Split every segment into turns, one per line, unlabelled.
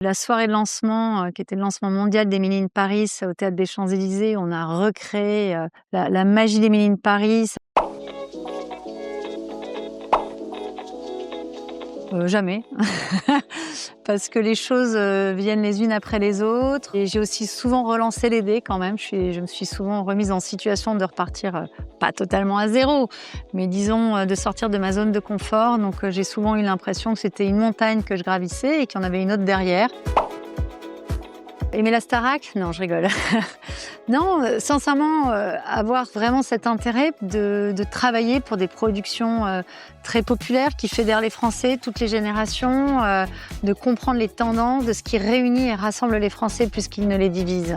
La soirée de lancement, qui était le lancement mondial d'Emily in Paris au Théâtre des Champs-Élysées, on a recréé, la magie d'Emily in Paris. Jamais. Parce que les choses, viennent les unes après les autres et j'ai aussi souvent relancé les dés quand même. Je me suis souvent remise en situation de repartir, pas totalement à zéro, mais disons, de sortir de ma zone de confort. Donc, j'ai souvent eu l'impression que c'était une montagne que je gravissais et qu'il y en avait une autre derrière. Aimer la Starac? Non, je rigole. Non, sincèrement, avoir vraiment cet intérêt de travailler pour des productions, très populaires qui fédèrent les Français, toutes les générations, de comprendre les tendances, de ce qui réunit et rassemble les Français plus qu'il ne les divise.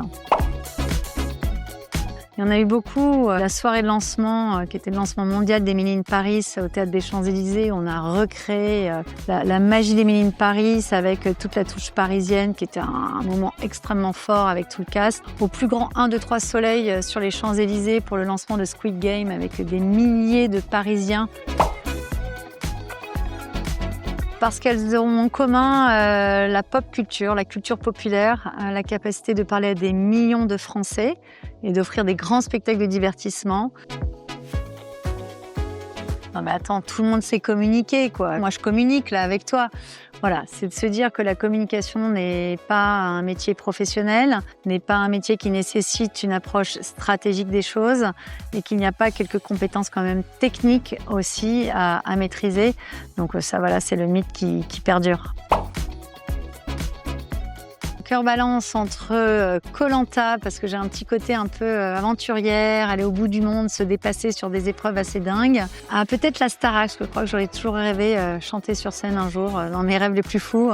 Il y en a eu beaucoup. La soirée de lancement, qui était le lancement mondial d'Emily in Paris au Théâtre des Champs-Élysées, on a recréé la magie d'Emily in Paris avec toute la touche parisienne qui était un moment extrêmement fort avec tout le cast. Au plus grand 1, 2, 3 soleil sur les Champs-Élysées pour le lancement de Squid Game avec des milliers de Parisiens. Parce qu'elles ont en commun la pop culture, la culture populaire, la capacité de parler à des millions de Français et d'offrir des grands spectacles de divertissement. Non mais attends, tout le monde sait communiquer, quoi. Moi, je communique là avec toi. Voilà, c'est de se dire que la communication n'est pas un métier professionnel, n'est pas un métier qui nécessite une approche stratégique des choses et qu'il n'y a pas quelques compétences quand même techniques aussi à maîtriser. Donc ça, voilà, c'est le mythe qui perdure. Cœur balance entre Koh-Lanta, parce que j'ai un petit côté un peu aventurière, aller au bout du monde, se dépasser sur des épreuves assez dingues, à peut-être la Starac, parce que je crois que j'aurais toujours rêvé chanter sur scène un jour, dans mes rêves les plus fous.